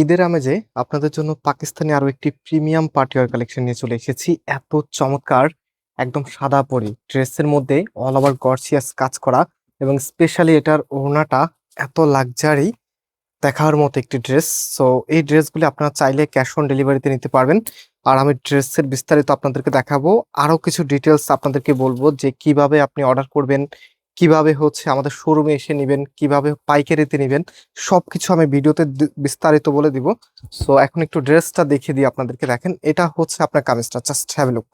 ঈদের আমেজে আপনাদের জন্য পাকিস্তানি আরো একটি প্রিমিয়াম পার্টিওয়ার কালেকশন নিয়ে চলে এসেছি। এত চমৎকার একদম সাদা পরি ড্রেসের মধ্যে অল ওভার গর্জিয়াস কাজ করা এবং স্পেশালি এটার ওড়নাটা এত লাক্সারি দেখার মতো একটি ড্রেস। সো এই ড্রেসগুলি আপনারা চাইলে ক্যাশ অন ডেলিভারিতে নিতে পারবেন। আর আমি ড্রেসের বিস্তারিত আপনাদেরকে দেখাবো, আরো কিছু ডিটেলস আপনাদেরকে বলবো যে কিভাবে আপনি অর্ডার করবেন, কিভাবে হচ্ছে আমাদের শোরুমে এসে নেবেন, কিভাবে পাইকারিতে নেবেন, সবকিছু আমি ভিডিওতে বিস্তারিত বলে দিব। সো এখন একটু ড্রেসটা দেখিয়ে দিই আপনাদেরকে। দেখেন, এটা হচ্ছে আপনার কামিজটা, জাস্ট হ্যাভ এ লুক।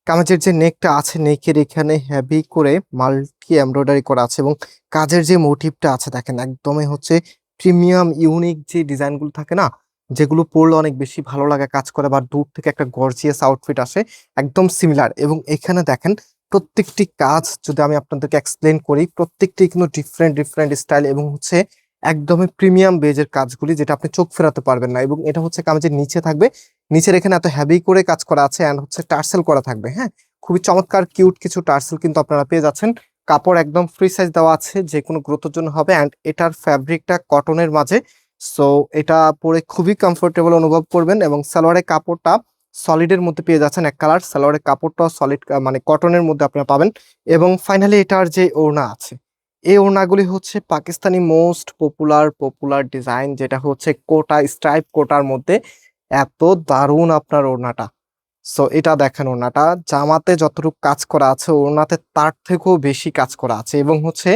কামিজের যে নেকটা আছে, নেকের এখানে হেভি করে মাল্টি এমব্রয়ডারি করা আছে এবং কাজের যে মোটিভটা আছে দেখেন একদমই হচ্ছে প্রিমিয়াম ইউনিক যে ডিজাইনগুলো থাকে না, যেগুলো পরলে অনেক বেশি ভালো লাগে কাজ করে বা দূর থেকে একটা গর্জিয়াস আউটফিট আসে, একদম সিমিলার। এবং এখানে দেখেন প্রত্যেকটি কাজ যদি আমি আপনাদেরকে এক্সপ্লেন করি, প্রত্যেকটি কিন্তু ডিফারেন্ট ডিফারেন্ট স্টাইল এবং হচ্ছে একদমই প্রিমিয়াম বেজের কাজগুলি, যেটা আপনি চোখ ফেরাতে পারবেন না। এবং এটা হচ্ছে কামিজের নিচে থাকবে, নিচের এখানে এত হেভি করে কাজ করা আছে অ্যান্ড হচ্ছে টার্সেল করা থাকবে। হ্যাঁ, খুবই চমৎকার কিউট কিছু টার্সেল কিন্তু আপনারা পেয়ে যাচ্ছেন। কাপড় একদম ফ্রি সাইজ দেওয়া আছে, যে কোনো গ্রোথের জন্য হবে। অ্যান্ড এটার ফ্যাব্রিকটা কটনের মাঝে, সো এটা পরে খুবই কমফোর্টেবল অনুভব করবেন। এবং সালোয়ারের কাপড়টা সলিডের মধ্যে পেয়ে যাচ্ছেন এক কালার, সালোয়ারের কাপড়টাও সলিড মানে কটনের মধ্যে আপনারা পাবেন। এবং ফাইনালি এটার যে ওড়না আছে, এই ওড়নাগুলি হচ্ছে Pakistani most popular popular design, যেটা হচ্ছে কোটা স্ট্রাইপ কোটার মধ্যে। এত দারুণ আপনার ওড়নাটা। সো এটা দেখেন, ওড়নাটা জামাতে যতটুকু কাজ করা আছে ওড়নাতে তার থেকেও বেশি কাজ করা আছে। এবং হচ্ছে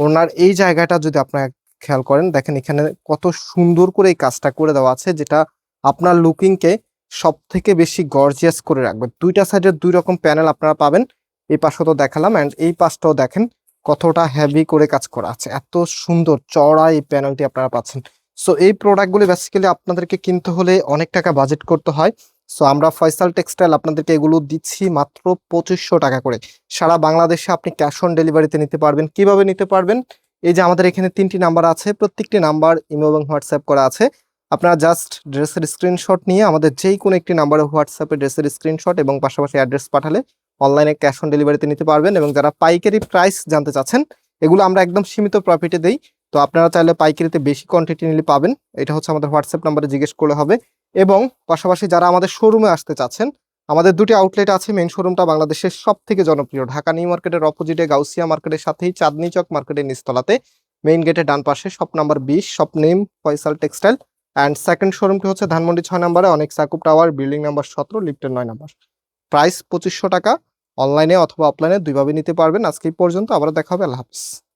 ওড়নার এই জায়গাটা যদি আপনারা খেয়াল করেন, দেখেন এখানে কত সুন্দর করে এই কাজটা করে দেওয়া আছে, যেটা আপনার লুকিংকে সব থেকে বেশি গর্জিয়াস করে রাখবে। দুইটা সাইডের দুই রকম প্যানেল আপনারা পাবেন, এই পাশও তো দেখালাম অ্যান্ড এই পাশটাও দেখেন কতটা হেভি করে কাজ করা আছে, এত সুন্দর চওড়া এই প্যানেলটি আপনারা পাচ্ছেন। সো এই প্রোডাক্টগুলি বেসিক্যালি আপনাদেরকে কিনতে হলে অনেক টাকা বাজেট করতে হয়। সো আমরা ফয়সাল টেক্সটাইল আপনাদেরকে এগুলো দিচ্ছি মাত্র 2500 টাকা করে। সারা বাংলাদেশে আপনি ক্যাশ অন ডেলিভারিতে নিতে পারবেন। কিভাবে নিতে পারবেন? এই যে আমাদের এখানে 3টি নাম্বার আছে, প্রত্যেকটি নাম্বার ইমো এবং হোয়াটসঅ্যাপ করা আছে। আপনারা জাস্ট ড্রেসের স্ক্রিনশট নিয়ে আমাদের যেই কোনো একটি নাম্বারে হোয়াটসঅ্যাপে ড্রেসের স্ক্রিনশট এবং পাশাপাশি অ্যাড্রেস পাঠালে অনলাইনে ক্যাশ অন ডেলিভারিতে নিতে পারবেন। এবং যারা পাইকারি প্রাইস জানতে চাচ্ছেন, এগুলো আমরা একদম সীমিত প্রফিটে দেই। তো আপনারা চাইলে পাইকারিতে বেশি কোয়ান্টিটি নিলে পাবেন। এটা হচ্ছে আমাদের হোয়াটসঅ্যাপ নাম্বারে জিজ্ঞেস করলে হবে। এবং পাশাপাশি যারা আমাদের শোরুমে আসতে চাচ্ছেন, আমাদের দুটি আউটলেট আছে। মেইন শোরুমটা বাংলাদেশের সব থেকে জনপ্রিয় ঢাকা নিউ মার্কেটের অপোজিটে গাউসিয়া মার্কেটের সাথেই চাঁদনি চক মার্কেটের নিচতলাতে, মেইন গেটের ডান পাশে, shop number 20, shop name Faisal textile. And second শোরুমটি হচ্ছে ধানমন্ডি 6 নম্বরে অনেক সাকুব টাওয়ার, বিল্ডিং নাম্বার 17, লিফটের 9 নম্বর। প্রাইস 2500 টাকা। অনলাইনে অথবা অফলাইনে দুইভাবে নিতে পারবেন। আজকে এই পর্যন্ত, আবার দেখা হবে। আল্লাহ হাফিজ।